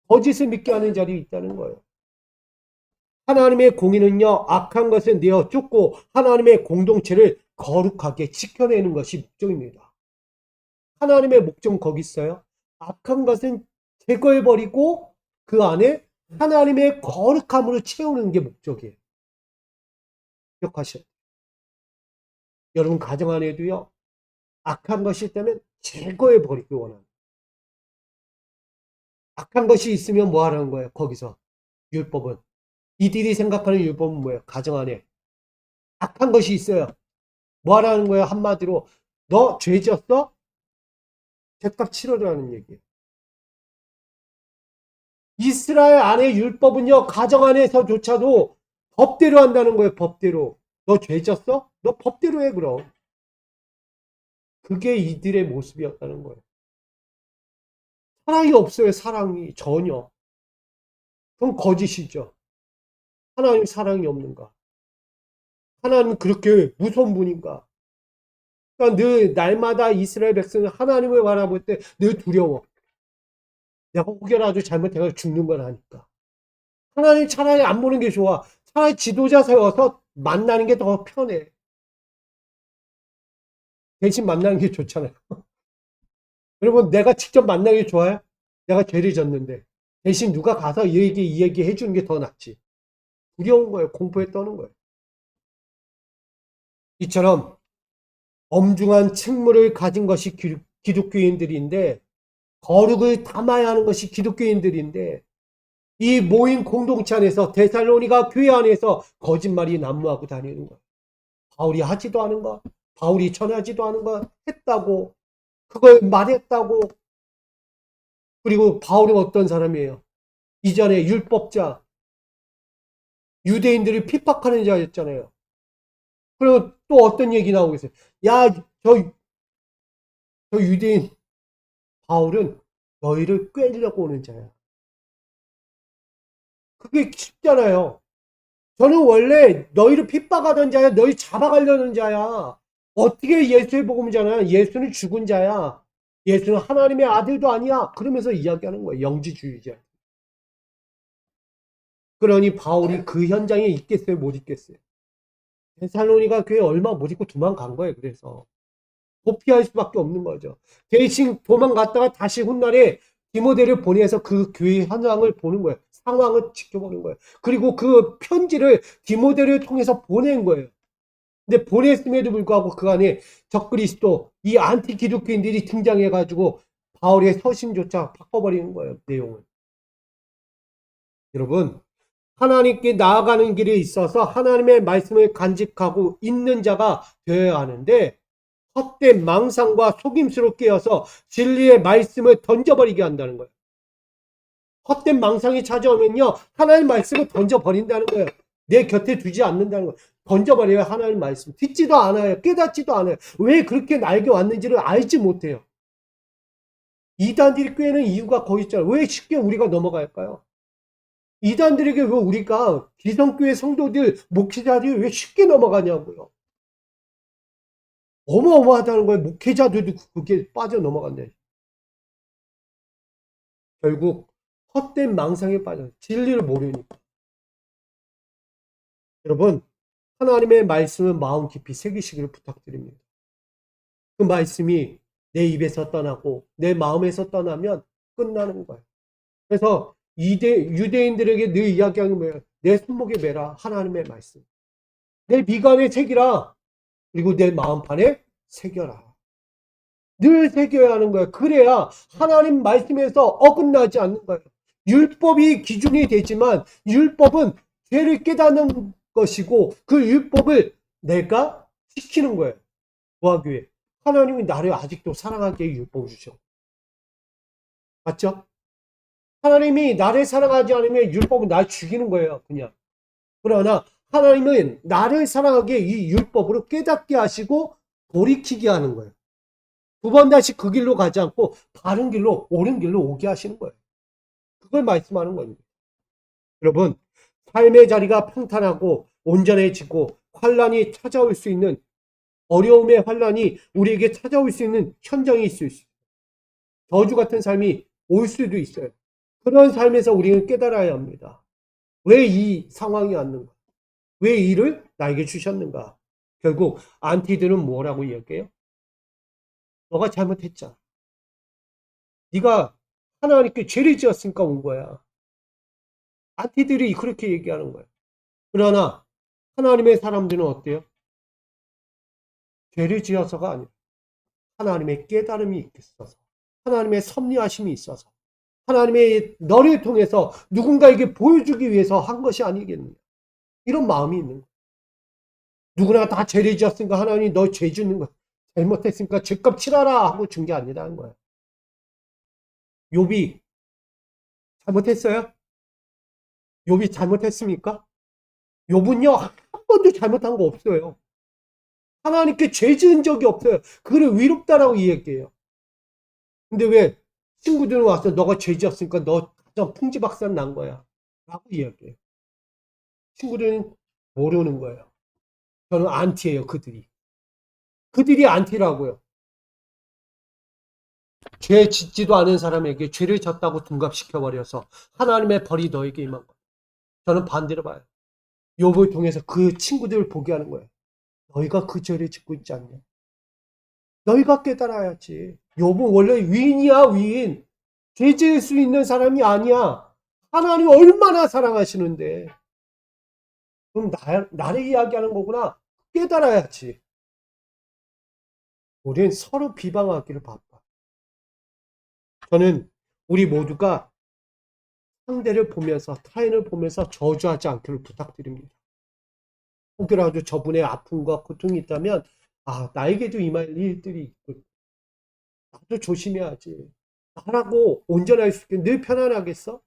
거짓을 믿게 하는 자들이 있다는 거예요. 하나님의 공의는요, 악한 것을 내어 쫓고 하나님의 공동체를 거룩하게 지켜내는 것이 목적입니다. 하나님의 목적은 거기 있어요. 악한 것은 제거해버리고 그 안에 하나님의 거룩함으로 채우는 게 목적이에요. 기억하셔야 돼요. 여러분 가정 안에도요, 악한 것이 있다면 제거해버리기 원합니다. 악한 것이 있으면 뭐 하라는 거예요? 거기서 율법은. 이들이 생각하는 율법은 뭐예요? 가정 안에 악한 것이 있어요. 뭐 하라는 거예요? 한마디로 너 죄 지었어? 죄값 치러라는 얘기예요. 이스라엘 안에 율법은요, 가정 안에서조차도 법대로 한다는 거예요. 법대로. 너 죄 지었어? 너 법대로 해 그럼. 그게 이들의 모습이었다는 거예요. 사랑이 없어요. 사랑이 전혀. 그럼 거짓이죠. 하나님 사랑이 없는가? 하나님 그렇게 무서운 분인가? 그러니까 늘 날마다 이스라엘 백성은 하나님을 바라볼 때 늘 두려워. 내가 혹여라도 잘못해서 죽는 걸 아니까. 하나님 차라리 안 보는 게 좋아. 차라리 지도자 세워서 만나는 게 더 편해. 대신 만나는 게 좋잖아요. 여러분, 내가 직접 만나는 게 좋아요? 내가 죄를 졌는데. 대신 누가 가서 이 얘기 해주는 게 더 낫지. 두려운 거예요. 공포에 떠는 거예요. 이처럼 엄중한 책무를 가진 것이 기독교인들인데, 거룩을 담아야 하는 것이 기독교인들인데, 이 모인 공동체 안에서 데살로니가 교회 안에서 거짓말이 난무하고 다니는 거예요. 바울이 하지도 않은 것, 바울이 전하지도 않은 것 했다고, 그걸 말했다고. 그리고 바울은 어떤 사람이에요? 이전에 율법자, 유대인들을 핍박하는 자였잖아요. 그리고 또 어떤 얘기 나오겠어요? 야, 저 유대인 바울은 너희를 꿰려고 오는 자야. 그게 쉽잖아요. 저는 원래 너희를 핍박하던 자야. 너희 잡아가려는 자야. 어떻게 예수의 복음을 전하냐? 예수는 죽은 자야. 예수는 하나님의 아들도 아니야. 그러면서 이야기하는 거예요. 영지주의자. 그러니 바울이 그 현장에 있겠어요? 못 있겠어요? 데살로니가 교회 얼마 못 있고 도망간 거예요. 그래서 도피할 수밖에 없는 거죠. 대신 도망갔다가 다시 훗날에 디모데를 보내서 그 교회 현장을 보는 거예요. 상황을 지켜보는 거예요. 그리고 그 편지를 디모데를 통해서 보낸 거예요. 근데 보냈음에도 불구하고 그 안에 적그리스도, 이 안티 기독교인들이 등장해가지고 바울의 서신조차 바꿔버리는 거예요. 내용을. 여러분, 하나님께 나아가는 길에 있어서 하나님의 말씀을 간직하고 있는 자가 되어야 하는데, 헛된 망상과 속임수로 깨어서 진리의 말씀을 던져버리게 한다는 거예요. 헛된 망상이 찾아오면요, 하나님 말씀을 던져버린다는 거예요. 내 곁에 두지 않는다는 거예요. 던져버려요. 하나님 말씀. 듣지도 않아요. 깨닫지도 않아요. 왜 그렇게 나에게 왔는지를 알지 못해요. 이단들이 꿰는 이유가 거기 있잖아요. 왜 쉽게 우리가 넘어갈까요? 이단들에게 왜 우리가 기성교회 성도들, 목회자들이 왜 쉽게 넘어가냐고요. 어마어마하다는 거예요. 목회자들도 그게 빠져 넘어간대. 결국 헛된 망상에 빠져 진리를 모르니까. 여러분, 하나님의 말씀은 마음 깊이 새기시기를 부탁드립니다. 그 말씀이 내 입에서 떠나고 내 마음에서 떠나면 끝나는 거예요. 그래서 유대인들에게 늘 이야기하는 거예요. 내 손목에 매라 하나님의 말씀. 내 미간에 새기라. 그리고 내 마음판에 새겨라. 늘 새겨야 하는 거예요. 그래야 하나님 말씀에서 어긋나지 않는 거예요. 율법이 기준이 되지만 율법은 죄를 깨닫는 것이고 그 율법을 내가 지키는 거예요. 뭐 하기 위해? 하나님이 나를 아직도 사랑하게 율법을 주셔. 맞죠? 하나님이 나를 사랑하지 않으면 율법은 날 죽이는 거예요. 그냥. 그러나 하나님은 나를 사랑하게 이 율법으로 깨닫게 하시고 돌이키게 하는 거예요. 두 번 다시 그 길로 가지 않고 바른 길로, 옳은 길로 오게 하시는 거예요. 그걸 말씀하는 겁니다. 여러분, 삶의 자리가 평탄하고 온전해지고 환란이 찾아올 수 있는, 어려움의 환란이 우리에게 찾아올 수 있는 현장이 있을 수 있어요. 저주 같은 삶이 올 수도 있어요. 그런 삶에서 우리는 깨달아야 합니다. 왜 이 상황이 왔는가? 왜 이를 나에게 주셨는가? 결국 안티들은 뭐라고 이야기해요? 너가 잘못했잖아. 네가 하나님께 죄를 지었으니까 온 거야. 안티들이 그렇게 얘기하는 거예요. 그러나 하나님의 사람들은 어때요? 죄를 지어서가 아니라 하나님의 깨달음이 있어서, 하나님의 섭리하심이 있어서, 하나님의 너를 통해서 누군가에게 보여주기 위해서 한 것이 아니겠느냐. 이런 마음이 있는 거예요. 누구나 다 죄를 지었으니까 하나님이 너 죄 짓는 거 잘못했으니까 죄값 치러라 하고 준 게 아니라는 거예요. 욥이 잘못했어요? 욥이 잘못했습니까? 욥은요 한 번도 잘못한 거 없어요. 하나님께 죄 지은 적이 없어요. 그를 위롭다라고 이야기해요. 근데 왜 친구들은 와서 너가 죄 지었으니까 너 풍지박산 난 거야 라고 이야기해요. 친구들은 모르는 거예요. 저는 안티예요. 그들이 안티라고요. 죄 짓지도 않은 사람에게 죄를 졌다고 둔갑시켜버려서 하나님의 벌이 너에게 임한 거예요. 저는 반대로 봐요. 욥을 통해서 그 친구들을 보게 하는 거예요. 너희가 그 죄를 짓고 있지 않냐. 너희가 깨달아야지. 욥은 원래 위인이야, 위인. 죄 지을 수 있는 사람이 아니야. 하나님 얼마나 사랑하시는데. 그럼 나를 이야기하는 거구나. 깨달아야지. 우리는 서로 비방하기를 바빠. 저는 우리 모두가 상대를 보면서, 타인을 보면서 저주하지 않기를 부탁드립니다. 혹여라도 저분의 아픔과 고통이 있다면, 나에게도 임할 일들이 있고, 나도 조심해야지. 나라고 온전할 수 있게 늘 편안하겠어?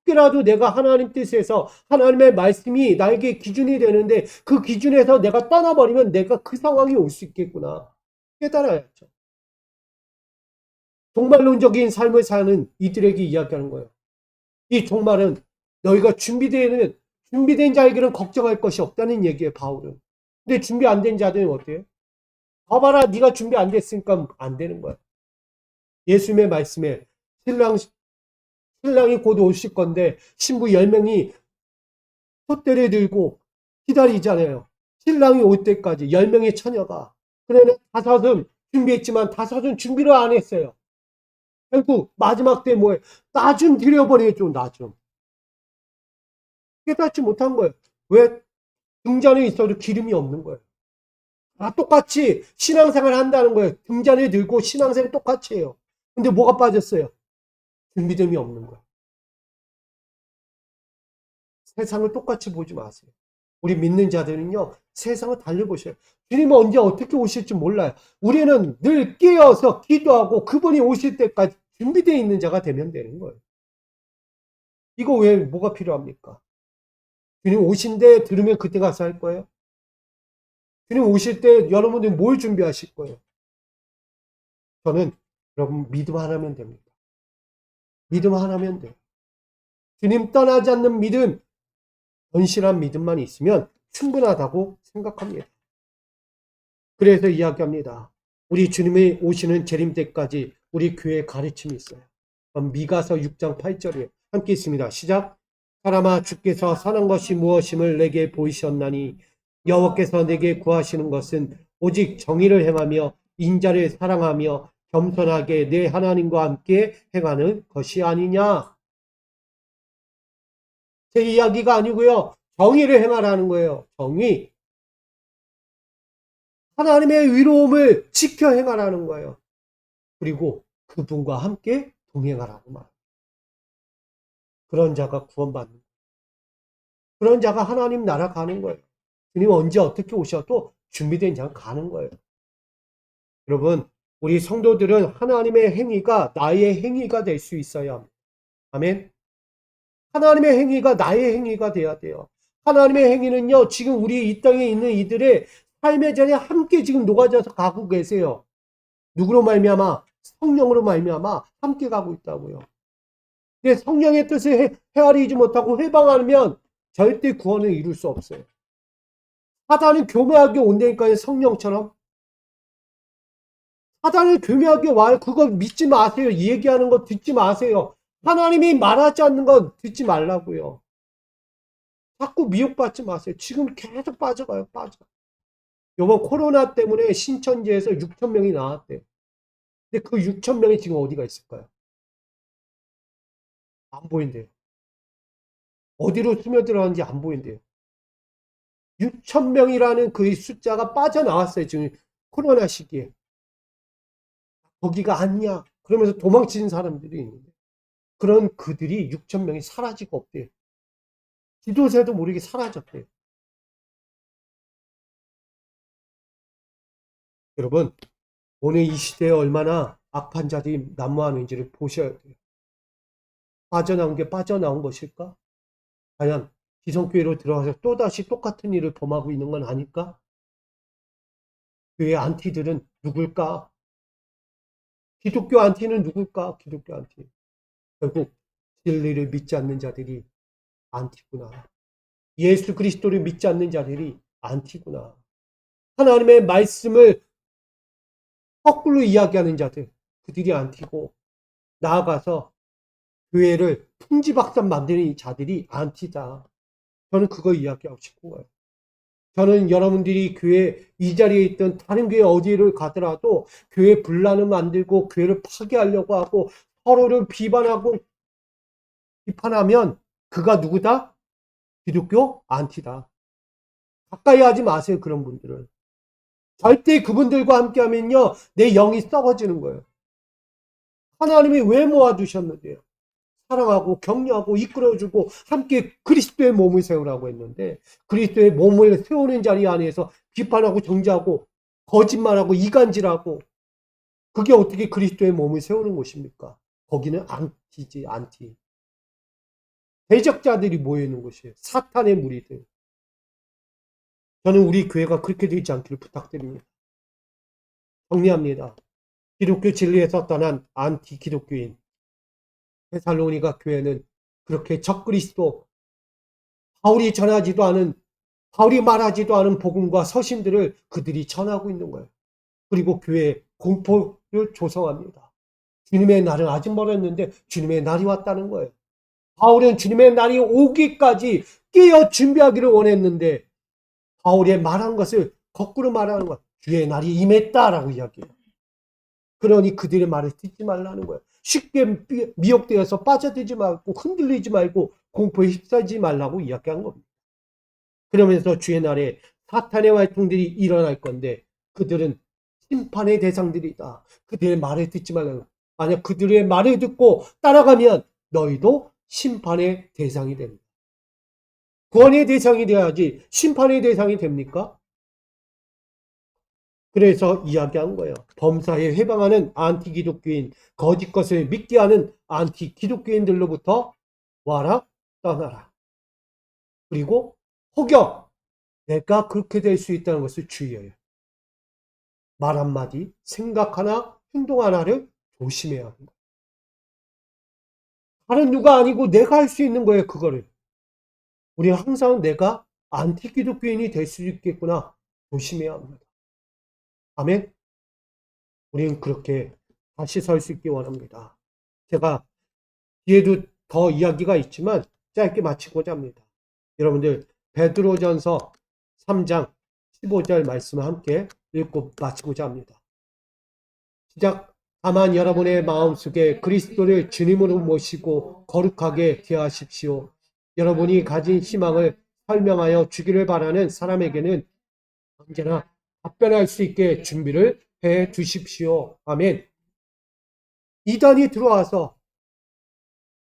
혹여라도 내가 하나님 뜻에서 하나님의 말씀이 나에게 기준이 되는데 그 기준에서 내가 떠나버리면 내가 그 상황이 올 수 있겠구나. 깨달아야죠. 종말론적인 삶을 사는 이들에게 이야기하는 거예요. 이 종말은 너희가 준비된 자에게는 걱정할 것이 없다는 얘기예요, 바울은. 근데 준비 안 된 자들은 어때요? 봐봐라, 네가 준비 안 됐으니까 안 되는 거야. 예수님의 말씀에 신랑이 곧 오실 건데 신부 10명이 폿대를 들고 기다리잖아요. 신랑이 올 때까지 10명의 처녀가. 그러면 다섯은 준비했지만 다섯은 준비를 안 했어요. 결국 마지막 때 뭐예요? 나 좀 드려버려줘, 나 좀. 깨닫지 못한 거예요. 왜? 등잔에 있어도 기름이 없는 거예요. 똑같이 신앙생활 한다는 거예요. 등잔에 들고 신앙생활 똑같이 해요. 근데 뭐가 빠졌어요? 준비됨이 없는 거예요. 세상을 똑같이 보지 마세요. 우리 믿는 자들은요, 세상을 달려보셔요. 주님은 언제 어떻게 오실지 몰라요. 우리는 늘 깨어서 기도하고 그분이 오실 때까지 준비되어 있는 자가 되면 되는 거예요. 이거 왜 뭐가 필요합니까? 주님 오신데 들으면 그때 가서 할 거예요? 주님 오실 때 여러분들이 뭘 준비하실 거예요? 저는 여러분 믿음 하나면 됩니다. 믿음 하나면 돼요. 주님 떠나지 않는 믿음, 건실한 믿음만 있으면 충분하다고 생각합니다. 그래서 이야기합니다. 우리 주님이 오시는 재림 때까지 우리 교회에 가르침이 있어요. 미가서 6장 8절에 함께 있습니다. 시작. 사람아 주께서 선한 것이 무엇임을 내게 보이셨나니 여호와께서 내게 구하시는 것은 오직 정의를 행하며 인자를 사랑하며 겸손하게 내 하나님과 함께 행하는 것이 아니냐. 제 이야기가 아니고요. 정의를 행하라는 거예요. 정의. 하나님의 의로움을 지켜 행하라는 거예요. 그리고 그분과 함께 동행하라고 말. 그런 자가 구원받는 거예요. 그런 자가 하나님 나라 가는 거예요. 주님 언제 어떻게 오셔도 준비된 자가 가는 거예요. 여러분, 우리 성도들은 하나님의 행위가 나의 행위가 될 수 있어야 합니다. 아멘. 하나님의 행위가 나의 행위가 돼야 돼요. 하나님의 행위는요, 지금 우리 이 땅에 있는 이들의 삶의 자리에 함께 지금 녹아져서 가고 계세요. 누구로 말미암아? 성령으로 말미암아 함께 가고 있다고요. 근데 성령의 뜻을 헤아리지 못하고 회방하면 절대 구원을 이룰 수 없어요. 사단은 교묘하게 온다니까요, 성령처럼. 사단은 교묘하게 와요. 그거 믿지 마세요. 얘기하는 거 듣지 마세요. 하나님이 말하지 않는 건 듣지 말라고요. 자꾸 미혹받지 마세요. 지금 계속 빠져가요. 빠져. 이번 코로나 때문에 신천지에서 6천 명이 나왔대요. 근데 그 6천 명이 지금 어디가 있을까요? 안 보인대요. 어디로 스며들었는지 안 보인대요. 6천 명이라는 그 숫자가 빠져나왔어요. 지금 코로나 시기에. 거기가 아니야. 그러면서 도망치는 사람들이 있는데 그런 그들이 6천 명이 사라지고 없대요. 지도새도 모르게 사라졌대요. 여러분, 오늘 이 시대에 얼마나 악한 자들이 난무하는지를 보셔야 돼요. 빠져나온 게 빠져나온 것일까? 과연 기성교회로 들어가서 또다시 똑같은 일을 범하고 있는 건 아닐까? 교회 안티들은 누굴까? 기독교 안티는 누굴까? 기독교 안티. 결국 진리를 믿지 않는 자들이 안티구나. 예수 그리스도를 믿지 않는 자들이 안티구나. 하나님의 말씀을 거꾸로 이야기하는 자들, 그들이 안티고, 나아가서 교회를 풍지박산 만드는 자들이 안티다. 저는 그거 이야기하고 싶은 거예요. 저는 여러분들이 교회 이 자리에 있던 다른 교회 어디를 가더라도 교회 분란을 만들고 교회를 파괴하려고 하고 서로를 비판하고 비판하면 그가 누구다? 기독교 안티다. 가까이 하지 마세요. 그런 분들은. 절대 그분들과 함께하면요. 내 영이 썩어지는 거예요. 하나님이 왜 모아두셨는데요. 사랑하고 격려하고 이끌어주고 함께 그리스도의 몸을 세우라고 했는데 그리스도의 몸을 세우는 자리 안에서 비판하고 정죄하고 거짓말하고 이간질하고 그게 어떻게 그리스도의 몸을 세우는 것입니까? 거기는 안티지 안티. 대적자들이 모여있는 곳이에요. 사탄의 무리들. 저는 우리 교회가 그렇게 되지 않기를 부탁드립니다. 정리합니다. 기독교 진리에서 떠난 안티 기독교인 데살로니가 교회는 그렇게 적그리스도, 바울이 전하지도 않은, 바울이 말하지도 않은 복음과 서신들을 그들이 전하고 있는 거예요. 그리고 교회에 공포를 조성합니다. 주님의 날은 아직 멀었는데 주님의 날이 왔다는 거예요. 바울은 주님의 날이 오기까지 깨어 준비하기를 원했는데 바울의 말한 것을 거꾸로 말하는 것. 주의 날이 임했다라고 이야기해요. 그러니 그들의 말을 듣지 말라는 거예요. 쉽게 미혹되어서 빠져들지 말고 흔들리지 말고 공포에 휩싸이지 말라고 이야기한 겁니다. 그러면서 주의 날에 사탄의 활동들이 일어날 건데 그들은 심판의 대상들이다. 그들의 말을 듣지 말라는 거예요. 만약 그들의 말을 듣고 따라가면 너희도 심판의 대상이 됩니다. 구원의 대상이 돼야지 심판의 대상이 됩니까? 그래서 이야기한 거예요. 범사에 회방하는 안티 기독교인, 거짓 것을 믿게 하는 안티 기독교인들로부터 와라, 떠나라. 그리고 혹여 내가 그렇게 될 수 있다는 것을 주의해요. 말 한마디, 생각 하나, 행동 하나를 조심해야 합니다. 다른 누가 아니고 내가 할 수 있는 거예요, 그거를. 우리는 항상 내가 안티 기독교인이 될 수 있겠구나 조심해야 합니다. 아멘. 우리는 그렇게 다시 설 수 있기 원합니다. 제가 뒤에도 더 이야기가 있지만 짧게 마치고자 합니다. 여러분들 베드로전서 3장 15절 말씀을 함께 읽고 마치고자 합니다. 시작. 다만 여러분의 마음속에 그리스도를 주님으로 모시고 거룩하게 대하십시오. 여러분이 가진 희망을 설명하여 주기를 바라는 사람에게는 언제나 답변할 수 있게 준비를 해 두십시오. 아멘. 이단이 들어와서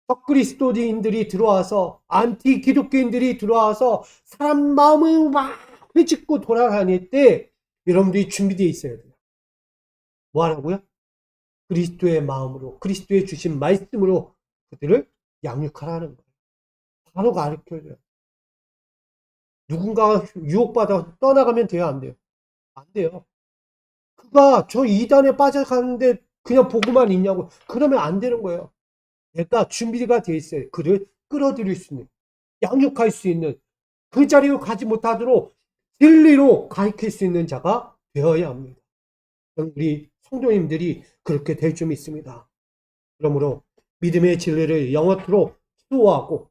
적그리스도인들이 들어와서 안티 기독교인들이 들어와서 사람 마음을 막 회짓고 돌아다닐 때 여러분들이 준비되어 있어야 돼요. 뭐 하라고요? 그리스도의 마음으로 그리스도의 주신 말씀으로 그들을 양육하라는 거예요. 바로 가르쳐줘요. 누군가 유혹받아 떠나가면 돼요? 안 돼요? 안 돼요. 그가 저 이단에 빠져가는데 그냥 보고만 있냐고. 그러면 안 되는 거예요. 내가 준비가 돼 있어요. 그를 끌어들일 수 있는, 양육할 수 있는, 그 자리로 가지 못하도록 진리로 가르칠 수 있는 자가 되어야 합니다. 우리 성도님들이 그렇게 될 줄 믿습니다. 그러므로 믿음의 진리를 영원토록 수호하고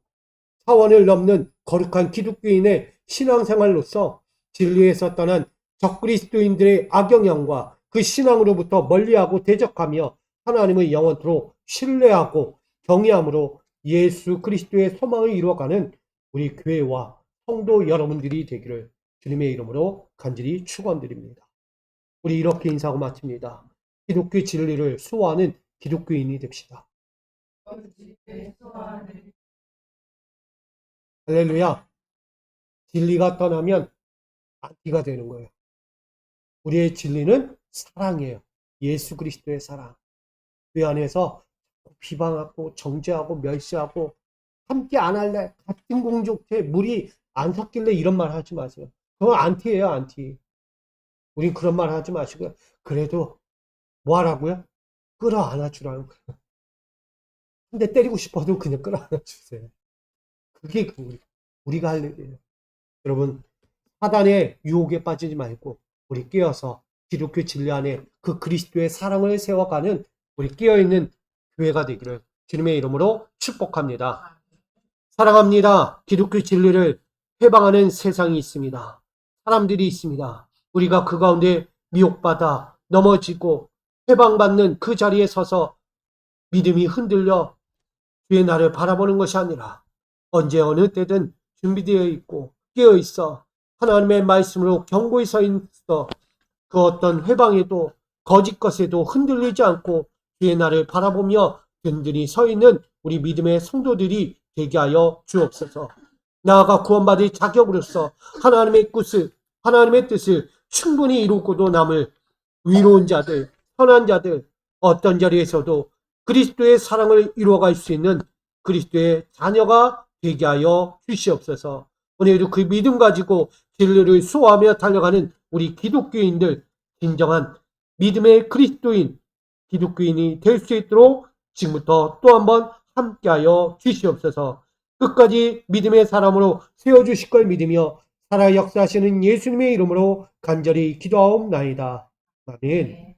차원을 넘는 거룩한 기독교인의 신앙생활로서 진리에서 떠난 적그리스도인들의 악영향과 그 신앙으로부터 멀리하고 대적하며 하나님을 영원토록 신뢰하고 경외함으로 예수 그리스도의 소망을 이루어가는 우리 교회와 성도 여러분들이 되기를 주님의 이름으로 간절히 축원드립니다. 우리 이렇게 인사하고 마칩니다. 기독교 진리를 수호하는 기독교인이 됩시다. 할렐루야. 진리가 떠나면 안티가 되는 거예요. 우리의 진리는 사랑이에요. 예수 그리스도의 사랑. 그 안에서 비방하고 정죄하고 멸시하고 함께 안 할래. 같은 공족체 물이 안 섞일래 이런 말 하지 마세요. 그건 안티예요, 안티. 우린 그런 말 하지 마시고요. 그래도 뭐 하라고요? 끌어안아 주라는 거예요. 근데 때리고 싶어도 그냥 끌어안아 주세요. 그게 우리가 할 일이에요. 여러분, 사단의 유혹에 빠지지 말고 우리 깨어서 기독교 진리 안에 그 그리스도의 사랑을 세워가는 우리 깨어있는 교회가 되기를 주님의 이름으로 축복합니다. 사랑합니다. 기독교 진리를 해방하는 세상이 있습니다. 사람들이 있습니다. 우리가 그 가운데 미혹받아 넘어지고 해방받는 그 자리에 서서 믿음이 흔들려 주의 날을 바라보는 것이 아니라 언제 어느 때든 준비되어 있고 깨어 있어 하나님의 말씀으로 경고히 서 있어 그 어떤 회방에도 거짓 것에도 흔들리지 않고 주의 날을 바라보며 든든히 서 있는 우리 믿음의 성도들이 되게 하여 주옵소서. 나아가 구원받을 자격으로서 하나님의 뜻을 충분히 이루고도 남을 위로운 자들, 선한 자들, 어떤 자리에서도 그리스도의 사랑을 이루어갈 수 있는 그리스도의 자녀가 되게 하여 주시옵소서. 오늘도 그 믿음 가지고 진리를 수호하며 달려가는 우리 기독교인들, 진정한 믿음의 그리스도인, 기독교인이 될 수 있도록 지금부터 또 한번 함께하여 주시옵소서. 끝까지 믿음의 사람으로 세워주실 걸 믿으며 살아 역사하시는 예수님의 이름으로 간절히 기도하옵나이다. 아멘.